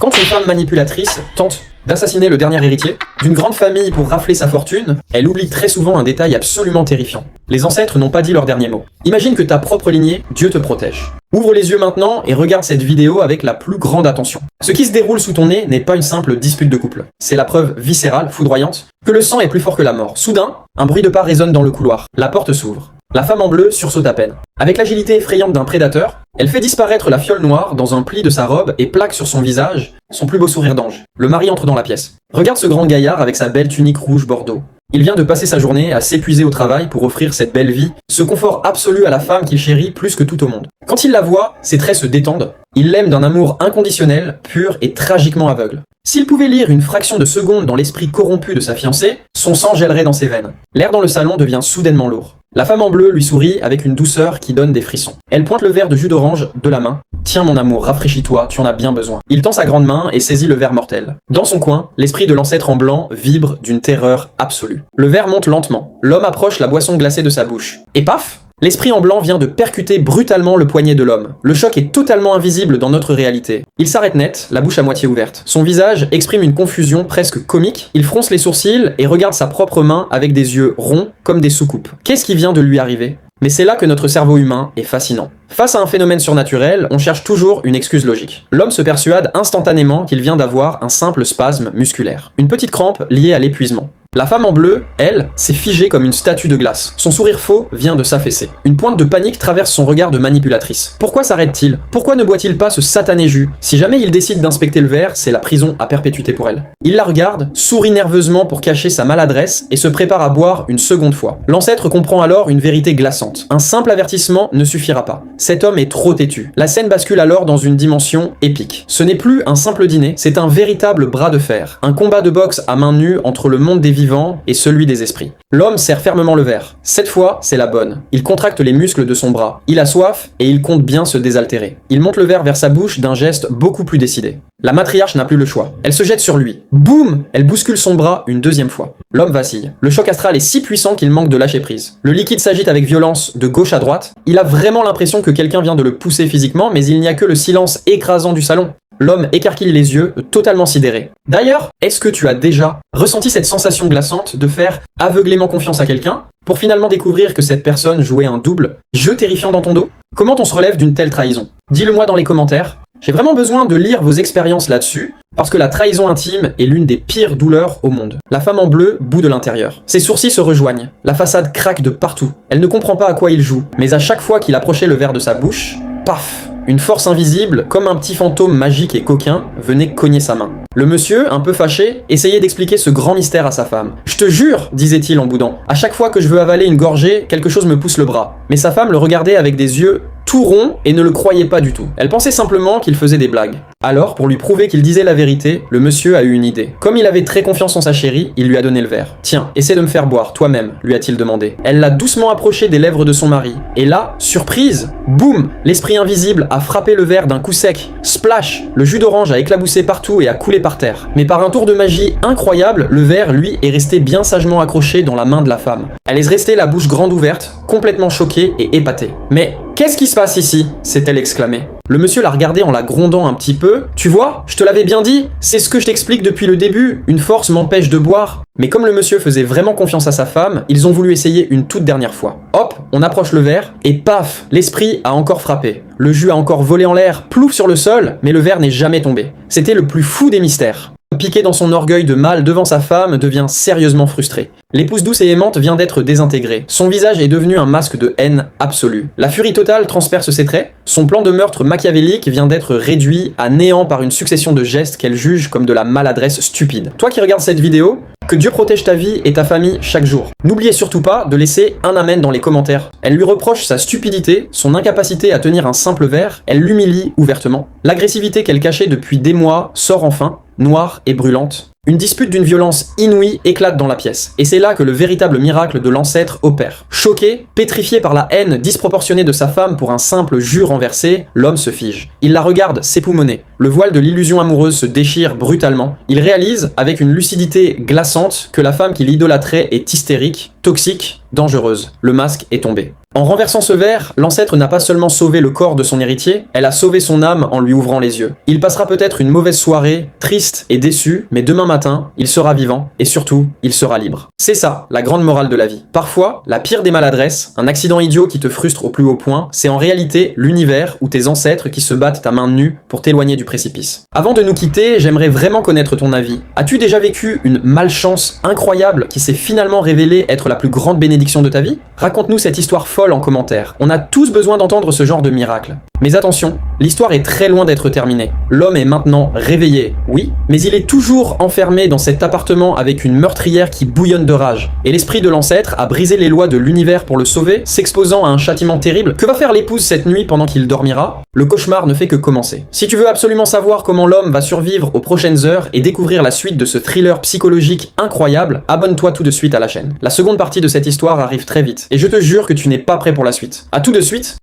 Quand une femme manipulatrice tente d'assassiner le dernier héritier d'une grande famille pour rafler sa fortune, elle oublie très souvent un détail absolument terrifiant. Les ancêtres n'ont pas dit leur dernier mot. Imagine que ta propre lignée, Dieu te protège. Ouvre les yeux maintenant et regarde cette vidéo avec la plus grande attention. Ce qui se déroule sous ton nez n'est pas une simple dispute de couple. C'est la preuve viscérale, foudroyante, que le sang est plus fort que la mort. Soudain, un bruit de pas résonne dans le couloir. La porte s'ouvre. La femme en bleu sursaute à peine. Avec l'agilité effrayante d'un prédateur, elle fait disparaître la fiole noire dans un pli de sa robe et plaque sur son visage son plus beau sourire d'ange. Le mari entre dans la pièce. Regarde ce grand gaillard avec sa belle tunique rouge bordeaux. Il vient de passer sa journée à s'épuiser au travail pour offrir cette belle vie, ce confort absolu à la femme qu'il chérit plus que tout au monde. Quand il la voit, ses traits se détendent. Il l'aime d'un amour inconditionnel, pur et tragiquement aveugle. S'il pouvait lire une fraction de seconde dans l'esprit corrompu de sa fiancée, son sang gèlerait dans ses veines. L'air dans le salon devient soudainement lourd. La femme en bleu lui sourit avec une douceur qui donne des frissons. Elle pointe le verre de jus d'orange de la main. « Tiens mon amour, rafraîchis-toi, tu en as bien besoin. » Il tend sa grande main et saisit le verre mortel. Dans son coin, l'esprit de l'ancêtre en blanc vibre d'une terreur absolue. Le verre monte lentement. L'homme approche la boisson glacée de sa bouche. Et paf! L'esprit en blanc vient de percuter brutalement le poignet de l'homme. Le choc est totalement invisible dans notre réalité. Il s'arrête net, la bouche à moitié ouverte. Son visage exprime une confusion presque comique. Il fronce les sourcils et regarde sa propre main avec des yeux ronds comme des soucoupes. Qu'est-ce qui vient de lui arriver ? Mais c'est là que notre cerveau humain est fascinant. Face à un phénomène surnaturel, on cherche toujours une excuse logique. L'homme se persuade instantanément qu'il vient d'avoir un simple spasme musculaire. Une petite crampe liée à l'épuisement. La femme en bleu, elle, s'est figée comme une statue de glace. Son sourire faux vient de s'affaisser. Une pointe de panique traverse son regard de manipulatrice. Pourquoi s'arrête-t-il ? Pourquoi ne boit-il pas ce satané jus ? Si jamais il décide d'inspecter le verre, c'est la prison à perpétuité pour elle. Il la regarde, sourit nerveusement pour cacher sa maladresse et se prépare à boire une seconde fois. L'ancêtre comprend alors une vérité glaçante. Un simple avertissement ne suffira pas. Cet homme est trop têtu. La scène bascule alors dans une dimension épique. Ce n'est plus un simple dîner, c'est un véritable bras de fer. Un combat de boxe à main nue entre le monde des vivants et celui des esprits. L'homme serre fermement le verre. Cette fois, c'est la bonne. Il contracte les muscles de son bras. Il a soif et il compte bien se désaltérer. Il monte le verre vers sa bouche d'un geste beaucoup plus décidé. La matriarche n'a plus le choix. Elle se jette sur lui. Boum ! Elle bouscule son bras une deuxième fois. L'homme vacille. Le choc astral est si puissant qu'il manque de lâcher prise. Le liquide s'agite avec violence de gauche à droite. Il a vraiment l'impression que quelqu'un vient de le pousser physiquement, mais il n'y a que le silence écrasant du salon. L'homme écarquille les yeux, totalement sidéré. D'ailleurs, est-ce que tu as déjà ressenti cette sensation glaçante de faire aveuglément confiance à quelqu'un pour finalement découvrir que cette personne jouait un double jeu terrifiant dans ton dos ? Comment on se relève d'une telle trahison ? Dis-le-moi dans les commentaires. J'ai vraiment besoin de lire vos expériences là-dessus, parce que la trahison intime est l'une des pires douleurs au monde. La femme en bleu bout de l'intérieur. Ses sourcils se rejoignent. La façade craque de partout. Elle ne comprend pas à quoi il joue, mais à chaque fois qu'il approchait le verre de sa bouche, paf ! Une force invisible, comme un petit fantôme magique et coquin, venait cogner sa main. Le monsieur, un peu fâché, essayait d'expliquer ce grand mystère à sa femme. « Je te jure !» disait-il en boudant. « À chaque fois que je veux avaler une gorgée, quelque chose me pousse le bras. » Mais sa femme le regardait avec des yeux tout ronds et ne le croyait pas du tout. Elle pensait simplement qu'il faisait des blagues. Alors, pour lui prouver qu'il disait la vérité, le monsieur a eu une idée. Comme il avait très confiance en sa chérie, il lui a donné le verre. « Tiens, essaie de me faire boire, toi-même, » lui a-t-il demandé. Elle l'a doucement approché des lèvres de son mari. Et là, surprise, boum, l'esprit invisible a frappé le verre d'un coup sec. Splash, le jus d'orange a éclaboussé partout et a coulé par terre. Mais par un tour de magie incroyable, le verre, lui, est resté bien sagement accroché dans la main de la femme. Elle est restée la bouche grande ouverte, complètement choquée et épatée. Mais qu'est-ce qui se passe ici ? S'est-elle exclamée. Le monsieur l'a regardée en la grondant un petit peu. Tu vois, je te l'avais bien dit, c'est ce que je t'explique depuis le début, une force m'empêche de boire. Mais comme le monsieur faisait vraiment confiance à sa femme, ils ont voulu essayer une toute dernière fois. Hop, on approche le verre, et paf, l'esprit a encore frappé. Le jus a encore volé en l'air, plouf sur le sol, mais le verre n'est jamais tombé. C'était le plus fou des mystères. Piqué dans son orgueil de mâle devant sa femme, devient sérieusement frustré. L'épouse douce et aimante vient d'être désintégrée. Son visage est devenu un masque de haine absolue. La furie totale transperce ses traits. Son plan de meurtre machiavélique vient d'être réduit à néant par une succession de gestes qu'elle juge comme de la maladresse stupide. Toi qui regardes cette vidéo, que Dieu protège ta vie et ta famille chaque jour. N'oubliez surtout pas de laisser un amen dans les commentaires. Elle lui reproche sa stupidité, son incapacité à tenir un simple verre, elle l'humilie ouvertement. L'agressivité qu'elle cachait depuis des mois sort enfin, noire et brûlante. Une dispute d'une violence inouïe éclate dans la pièce, et c'est là que le véritable miracle de l'ancêtre opère. Choqué, pétrifié par la haine disproportionnée de sa femme pour un simple jus renversé, l'homme se fige. Il la regarde s'époumoner. Le voile de l'illusion amoureuse se déchire brutalement. Il réalise, avec une lucidité glaçante, que la femme qu'il idolâtrait est hystérique, toxique, dangereuse. Le masque est tombé. En renversant ce verre, l'ancêtre n'a pas seulement sauvé le corps de son héritier, elle a sauvé son âme en lui ouvrant les yeux. Il passera peut-être une mauvaise soirée, triste et déçu, mais demain matin, il sera vivant, et surtout, il sera libre. C'est ça, la grande morale de la vie. Parfois, la pire des maladresses, un accident idiot qui te frustre au plus haut point, c'est en réalité l'univers ou tes ancêtres qui se battent à main nue pour t'éloigner du précipice. Avant de nous quitter, j'aimerais vraiment connaître ton avis. As-tu déjà vécu une malchance incroyable qui s'est finalement révélée être la plus grande bénédiction de ta vie? Raconte-nous cette histoire folle en commentaire. On a tous besoin d'entendre ce genre de miracle. Mais attention, l'histoire est très loin d'être terminée. L'homme est maintenant réveillé, oui, mais il est toujours enfermé dans cet appartement avec une meurtrière qui bouillonne de rage. Et l'esprit de l'ancêtre a brisé les lois de l'univers pour le sauver, s'exposant à un châtiment terrible. Que va faire l'épouse cette nuit pendant qu'il dormira? Le cauchemar ne fait que commencer. Si tu veux absolument savoir comment l'homme va survivre aux prochaines heures et découvrir la suite de ce thriller psychologique incroyable, abonne-toi tout de suite à la chaîne. La seconde partie de cette histoire arrive très vite, et je te jure que tu n'es pas prêt pour la suite. À tout de suite,